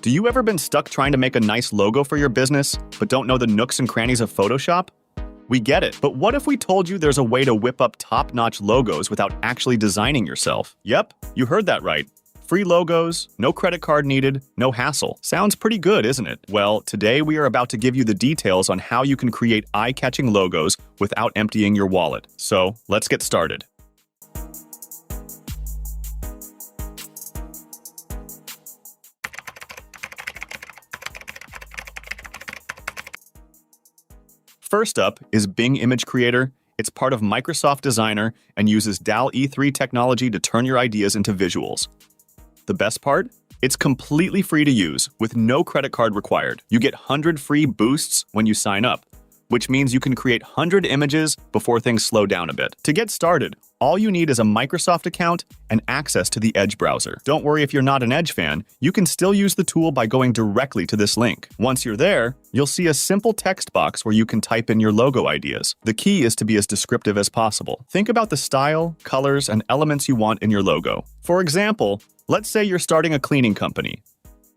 Do you ever been stuck trying to make a nice logo for your business, but don't know the nooks and crannies of Photoshop? We get it, but what if we told you there's a way to whip up top-notch logos without actually designing yourself? Yep, you heard that right. Free logos, no credit card needed, no hassle. Sounds pretty good, isn't it? Well, today we are about to give you the details on how you can create eye-catching logos without emptying your wallet. So, let's get started. First up is Bing Image Creator. It's part of Microsoft Designer and uses DALL-E 3 technology to turn your ideas into visuals. The best part? It's completely free to use, with no credit card required. You get 100 free boosts when you sign up, which means you can create 100 images before things slow down a bit. To get started, all you need is a Microsoft account and access to the Edge browser. Don't worry if you're not an Edge fan, you can still use the tool by going directly to this link. Once you're there, you'll see a simple text box where you can type in your logo ideas. The key is to be as descriptive as possible. Think about the style, colors, and elements you want in your logo. For example, let's say you're starting a cleaning company.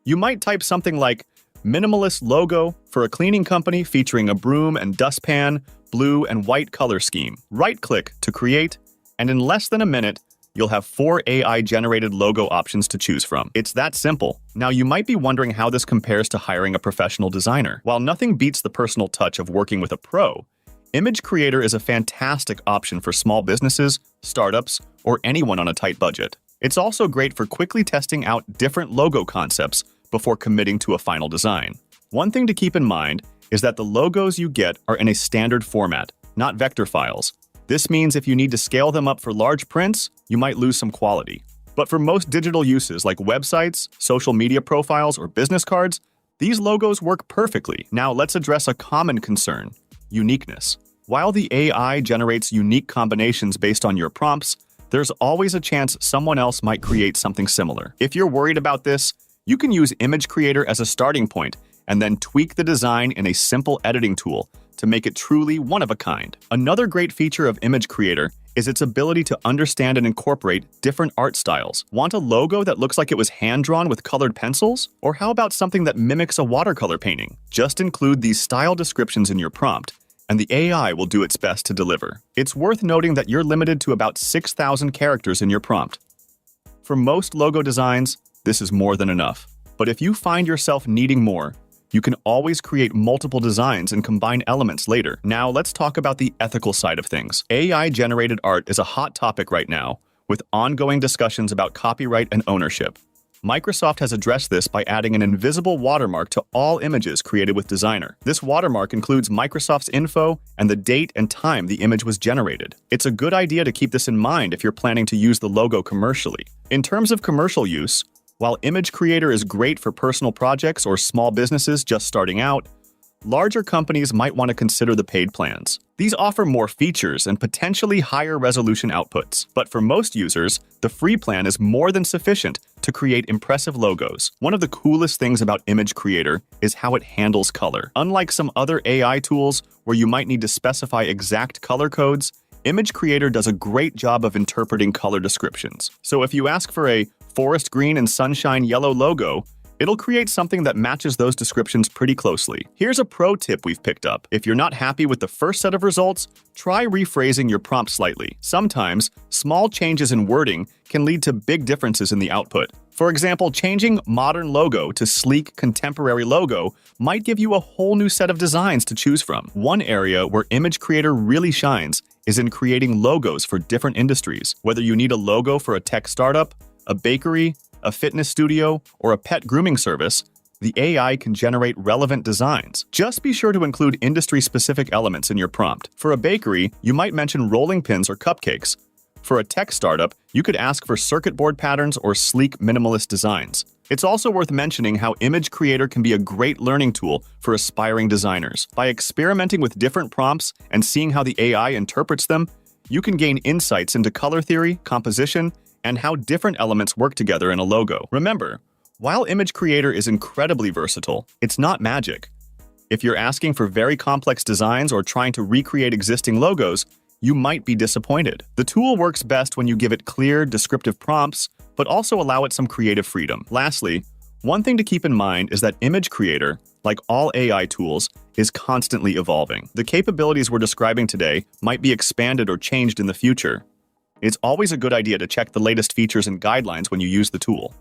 You might type something like minimalist logo for a cleaning company featuring a broom and dustpan, blue and white color scheme. Right-click to create, and in less than a minute, you'll have 4 AI-generated logo options to choose from. It's that simple. Now, you might be wondering how this compares to hiring a professional designer. While nothing beats the personal touch of working with a pro, Image Creator is a fantastic option for small businesses, startups, or anyone on a tight budget. It's also great for quickly testing out different logo concepts before committing to a final design. One thing to keep in mind is that the logos you get are in a standard format, not vector files. This means if you need to scale them up for large prints, you might lose some quality. But for most digital uses like websites, social media profiles, or business cards, these logos work perfectly. Now let's address a common concern: uniqueness. While the AI generates unique combinations based on your prompts, there's always a chance someone else might create something similar. If you're worried about this, you can use Image Creator as a starting point and then tweak the design in a simple editing tool to make it truly one of a kind. Another great feature of Image Creator is its ability to understand and incorporate different art styles. Want a logo that looks like it was hand-drawn with colored pencils? Or how about something that mimics a watercolor painting? Just include these style descriptions in your prompt, and the AI will do its best to deliver. It's worth noting that you're limited to about 6,000 characters in your prompt. For most logo designs, this is more than enough. But if you find yourself needing more, you can always create multiple designs and combine elements later. Now, let's talk about the ethical side of things. AI-generated art is a hot topic right now, with ongoing discussions about copyright and ownership. Microsoft has addressed this by adding an invisible watermark to all images created with Designer. This watermark includes Microsoft's info and the date and time the image was generated. It's a good idea to keep this in mind if you're planning to use the logo commercially. In terms of commercial use, while Image Creator is great for personal projects or small businesses just starting out, larger companies might want to consider the paid plans. These offer more features and potentially higher resolution outputs. But for most users, the free plan is more than sufficient to create impressive logos. One of the coolest things about Image Creator is how it handles color. Unlike some other AI tools where you might need to specify exact color codes, Image Creator does a great job of interpreting color descriptions. So if you ask for a forest green and sunshine yellow logo, it'll create something that matches those descriptions pretty closely. Here's a pro tip we've picked up. If you're not happy with the first set of results, try rephrasing your prompt slightly. Sometimes, small changes in wording can lead to big differences in the output. For example, changing modern logo to sleek contemporary logo might give you a whole new set of designs to choose from. One area where Image Creator really shines is in creating logos for different industries. Whether you need a logo for a tech startup, a bakery, a fitness studio, or a pet grooming service, the AI can generate relevant designs. Just be sure to include industry-specific elements in your prompt. For a bakery, you might mention rolling pins or cupcakes. For a tech startup, you could ask for circuit board patterns or sleek minimalist designs. It's also worth mentioning how Image Creator can be a great learning tool for aspiring designers. By experimenting with different prompts and seeing how the AI interprets them, you can gain insights into color theory, composition, and how different elements work together in a logo. Remember, while Image Creator is incredibly versatile, it's not magic. If you're asking for very complex designs or trying to recreate existing logos, you might be disappointed. The tool works best when you give it clear, descriptive prompts, but also allow it some creative freedom. Lastly, One thing to keep in mind is that Image Creator, like all AI tools, is constantly evolving. The capabilities we're describing today might be expanded or changed in the future. It's always a good idea to check the latest features and guidelines when you use the tool.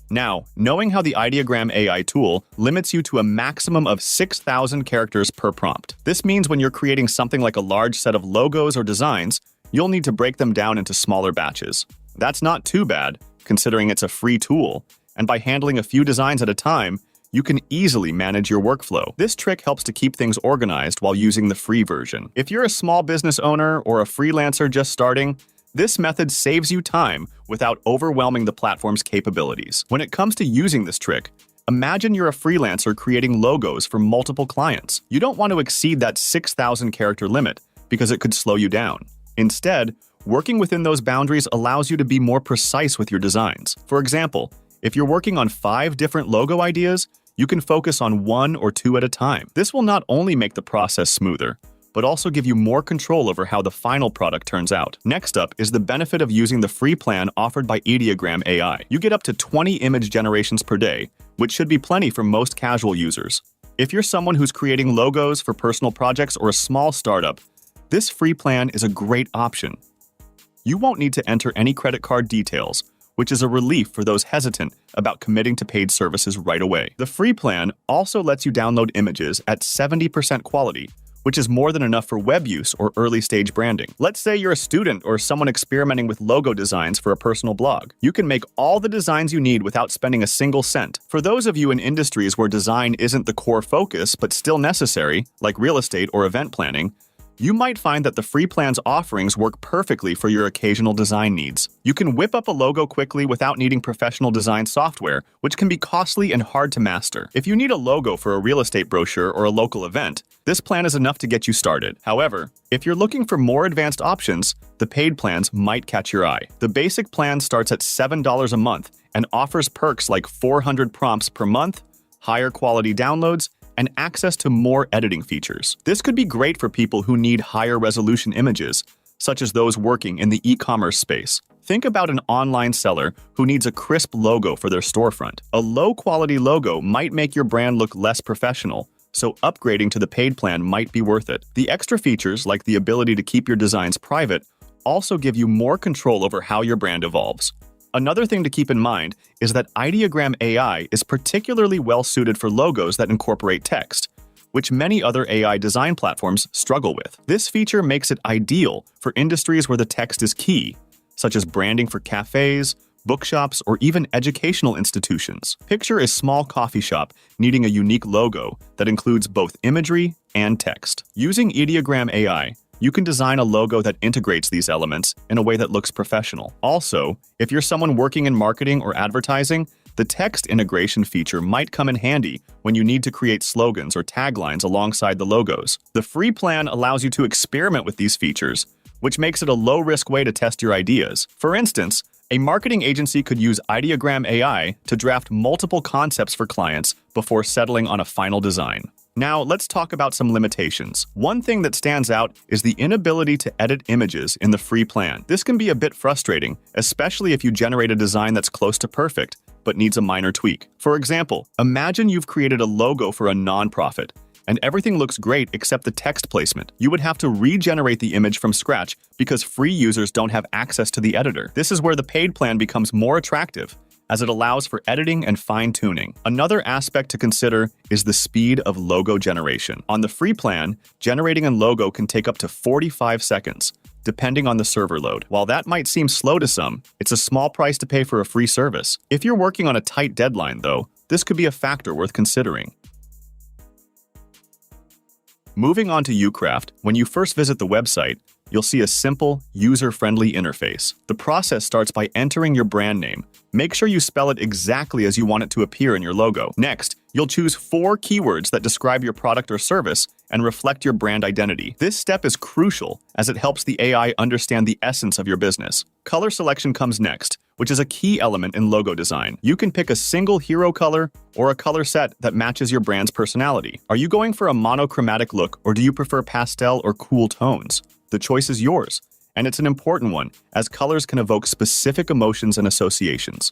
Now, knowing how the Ideogram AI tool limits you to a maximum of 6,000 characters per prompt. This means when you're creating something like a large set of logos or designs, you'll need to break them down into smaller batches. That's not too bad, considering it's a free tool, and by handling a few designs at a time, you can easily manage your workflow. This trick helps to keep things organized while using the free version. If you're a small business owner or a freelancer just starting, this method saves you time without overwhelming the platform's capabilities. When it comes to using this trick, imagine you're a freelancer creating logos for multiple clients. You don't want to exceed that 6,000 character limit because it could slow you down. Instead, working within those boundaries allows you to be more precise with your designs. For example, if you're working on 5 different logo ideas, you can focus on 1 or 2 at a time. This will not only make the process smoother, but also give you more control over how the final product turns out. Next up is the benefit of using the free plan offered by Ideogram AI. You get up to 20 image generations per day, which should be plenty for most casual users. If you're someone who's creating logos for personal projects or a small startup, this free plan is a great option. You won't need to enter any credit card details, which is a relief for those hesitant about committing to paid services right away. The free plan also lets you download images at 70% quality, which is more than enough for web use or early-stage branding. Let's say you're a student or someone experimenting with logo designs for a personal blog. You can make all the designs you need without spending a single cent. For those of you in industries where design isn't the core focus but still necessary, like real estate or event planning, you might find that the free plan's offerings work perfectly for your occasional design needs. You can whip up a logo quickly without needing professional design software, which can be costly and hard to master. If you need a logo for a real estate brochure or a local event, this plan is enough to get you started. However, if you're looking for more advanced options, the paid plans might catch your eye. The basic plan starts at $7 a month and offers perks like 400 prompts per month, higher quality downloads, and access to more editing features. This could be great for people who need higher resolution images, such as those working in the e-commerce space. Think about an online seller who needs a crisp logo for their storefront. A low-quality logo might make your brand look less professional, so upgrading to the paid plan might be worth it. The extra features, like the ability to keep your designs private, also give you more control over how your brand evolves. Another thing to keep in mind is that Ideogram AI is particularly well-suited for logos that incorporate text, which many other AI design platforms struggle with. This feature makes it ideal for industries where the text is key, such as branding for cafes, bookshops, or even educational institutions. Picture a small coffee shop needing a unique logo that includes both imagery and text. Using Ideogram AI, you can design a logo that integrates these elements in a way that looks professional. Also, if you're someone working in marketing or advertising, the text integration feature might come in handy when you need to create slogans or taglines alongside the logos. The free plan allows you to experiment with these features, which makes it a low-risk way to test your ideas. For instance, a marketing agency could use Ideogram AI to draft multiple concepts for clients before settling on a final design. Now, let's talk about some limitations. One thing that stands out is the inability to edit images in the free plan. This can be a bit frustrating, especially if you generate a design that's close to perfect, but needs a minor tweak. For example, imagine you've created a logo for a nonprofit, and everything looks great except the text placement. You would have to regenerate the image from scratch because free users don't have access to the editor. This is where the paid plan becomes more attractive, as it allows for editing and fine-tuning. Another aspect to consider is the speed of logo generation. On the free plan, generating a logo can take up to 45 seconds, depending on the server load. While that might seem slow to some, it's a small price to pay for a free service. If you're working on a tight deadline, though, this could be a factor worth considering. Moving on to Ucraft, when you first visit the website, you'll see a simple, user-friendly interface. The process starts by entering your brand name. Make sure you spell it exactly as you want it to appear in your logo. Next, you'll choose 4 keywords that describe your product or service and reflect your brand identity. This step is crucial as it helps the AI understand the essence of your business. Color selection comes next, which is a key element in logo design. You can pick a single hero color or a color set that matches your brand's personality. Are you going for a monochromatic look, or do you prefer pastel or cool tones? The choice is yours, and it's an important one, as colors can evoke specific emotions and associations.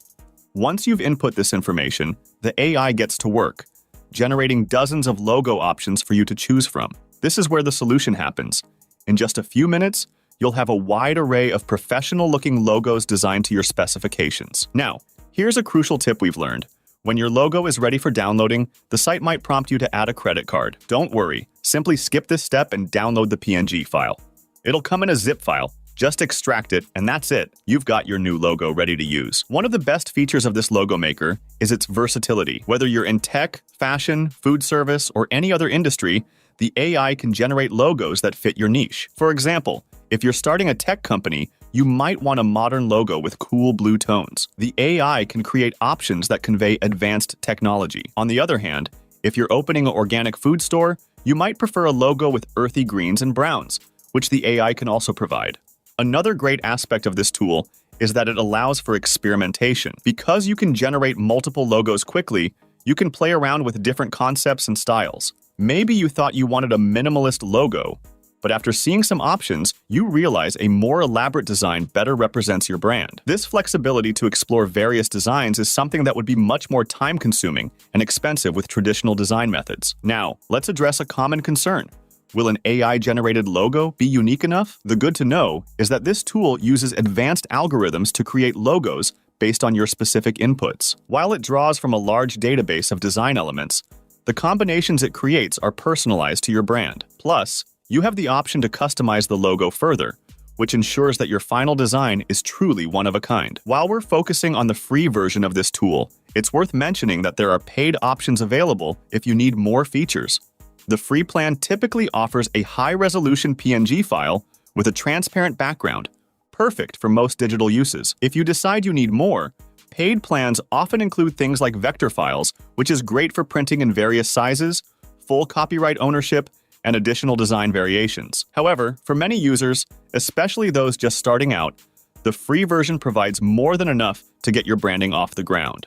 Once you've input this information, the AI gets to work, generating dozens of logo options for you to choose from. This is where the solution happens. In just a few minutes, you'll have a wide array of professional-looking logos designed to your specifications. Now, here's a crucial tip we've learned. When your logo is ready for downloading, the site might prompt you to add a credit card. Don't worry, simply skip this step and download the PNG file. It'll come in a zip file. Just extract it, and that's it. You've got your new logo ready to use. One of the best features of this logo maker is its versatility. Whether you're in tech, fashion, food service, or any other industry, the AI can generate logos that fit your niche. For example, if you're starting a tech company, you might want a modern logo with cool blue tones. The AI can create options that convey advanced technology. On the other hand, if you're opening an organic food store, you might prefer a logo with earthy greens and browns, which the AI can also provide. Another great aspect of this tool is that it allows for experimentation. Because you can generate multiple logos quickly, you can play around with different concepts and styles. Maybe you thought you wanted a minimalist logo, but after seeing some options, you realize a more elaborate design better represents your brand. This flexibility to explore various designs is something that would be much more time-consuming and expensive with traditional design methods. Now, let's address a common concern. Will an AI-generated logo be unique enough? The good to know is that this tool uses advanced algorithms to create logos based on your specific inputs. While it draws from a large database of design elements, the combinations it creates are personalized to your brand. Plus, you have the option to customize the logo further, which ensures that your final design is truly one of a kind. While we're focusing on the free version of this tool, it's worth mentioning that there are paid options available if you need more features. The free plan typically offers a high-resolution PNG file with a transparent background, perfect for most digital uses. If you decide you need more, paid plans often include things like vector files, which is great for printing in various sizes, full copyright ownership, and additional design variations. However, for many users, especially those just starting out, the free version provides more than enough to get your branding off the ground.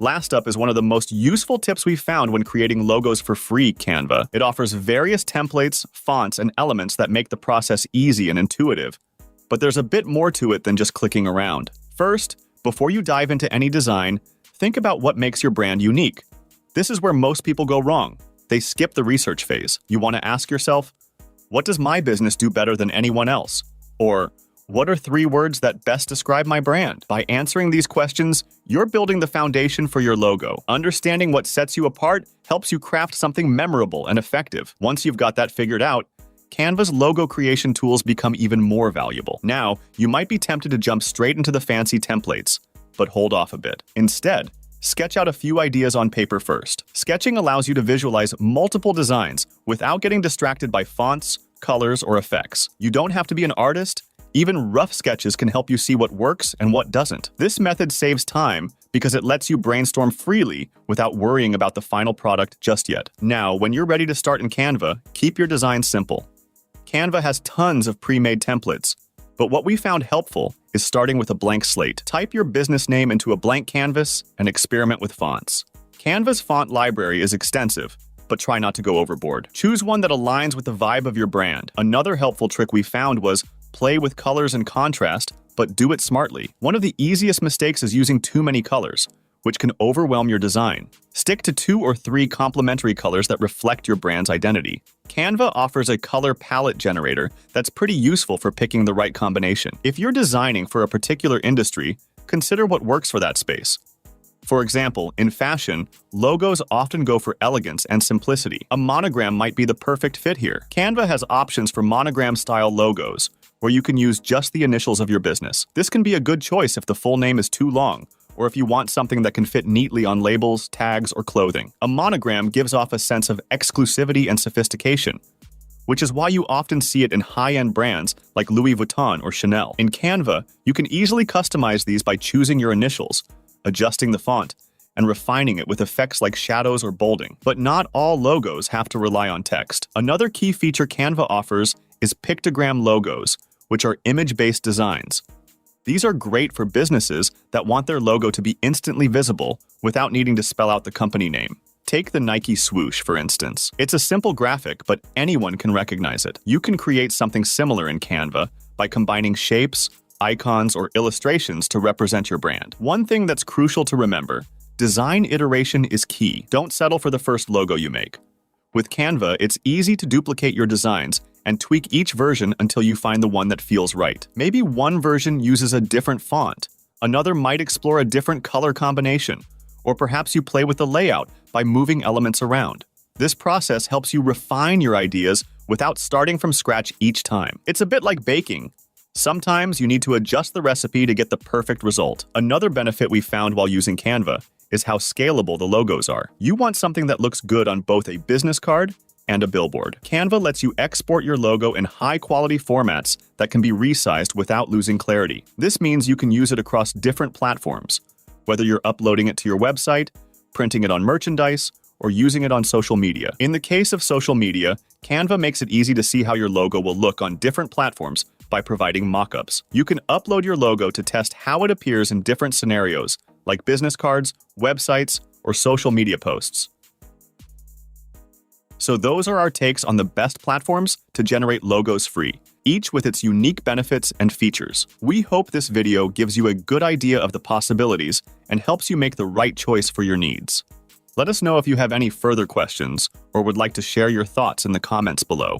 Last up is one of the most useful tips we've found when creating logos for free, Canva. It offers various templates, fonts, and elements that make the process easy and intuitive. But there's a bit more to it than just clicking around. First, before you dive into any design, think about what makes your brand unique. This is where most people go wrong. They skip the research phase. You want to ask yourself, what does my business do better than anyone else? Or, what are 3 words that best describe my brand? By answering these questions, you're building the foundation for your logo. Understanding what sets you apart helps you craft something memorable and effective. Once you've got that figured out, Canva's logo creation tools become even more valuable. Now, you might be tempted to jump straight into the fancy templates, but hold off a bit. Instead, sketch out a few ideas on paper first. Sketching allows you to visualize multiple designs without getting distracted by fonts, colors, or effects. You don't have to be an artist. Even rough sketches can help you see what works and what doesn't. This method saves time because it lets you brainstorm freely without worrying about the final product just yet. Now, when you're ready to start in Canva, keep your design simple. Canva has tons of pre-made templates, but what we found helpful is starting with a blank slate. Type your business name into a blank canvas and experiment with fonts. Canva's font library is extensive, but try not to go overboard. Choose one that aligns with the vibe of your brand. Another helpful trick we found was play with colors and contrast, but do it smartly. One of the easiest mistakes is using too many colors, which can overwhelm your design. Stick to 2 or 3 complementary colors that reflect your brand's identity. Canva offers a color palette generator that's pretty useful for picking the right combination. If you're designing for a particular industry, consider what works for that space. For example, in fashion, logos often go for elegance and simplicity. A monogram might be the perfect fit here. Canva has options for monogram-style logos, where you can use just the initials of your business. This can be a good choice if the full name is too long, or if you want something that can fit neatly on labels, tags, or clothing. A monogram gives off a sense of exclusivity and sophistication, which is why you often see it in high-end brands like Louis Vuitton or Chanel. In Canva, you can easily customize these by choosing your initials, adjusting the font, and refining it with effects like shadows or bolding. But not all logos have to rely on text. Another key feature Canva offers is pictogram logos, which are image-based designs. These are great for businesses that want their logo to be instantly visible without needing to spell out the company name. Take the Nike swoosh, for instance. It's a simple graphic, but anyone can recognize it. You can create something similar in Canva by combining shapes, icons, or illustrations to represent your brand. One thing that's crucial to remember: design iteration is key. Don't settle for the first logo you make. With Canva, it's easy to duplicate your designs and tweak each version until you find the one that feels right. Maybe one version uses a different font, another might explore a different color combination, or perhaps you play with the layout by moving elements around. This process helps you refine your ideas without starting from scratch each time. It's a bit like baking. Sometimes you need to adjust the recipe to get the perfect result. Another benefit we found while using Canva is how scalable the logos are. You want something that looks good on both a business card and a billboard. Canva lets you export your logo in high-quality formats that can be resized without losing clarity. This means you can use it across different platforms, whether you're uploading it to your website, printing it on merchandise, or using it on social media. In the case of social media, Canva makes it easy to see how your logo will look on different platforms by providing mockups. You can upload your logo to test how it appears in different scenarios, like business cards, websites, or social media posts. So those are our takes on the best platforms to generate logos free, each with its unique benefits and features. We hope this video gives you a good idea of the possibilities and helps you make the right choice for your needs. Let us know if you have any further questions or would like to share your thoughts in the comments below.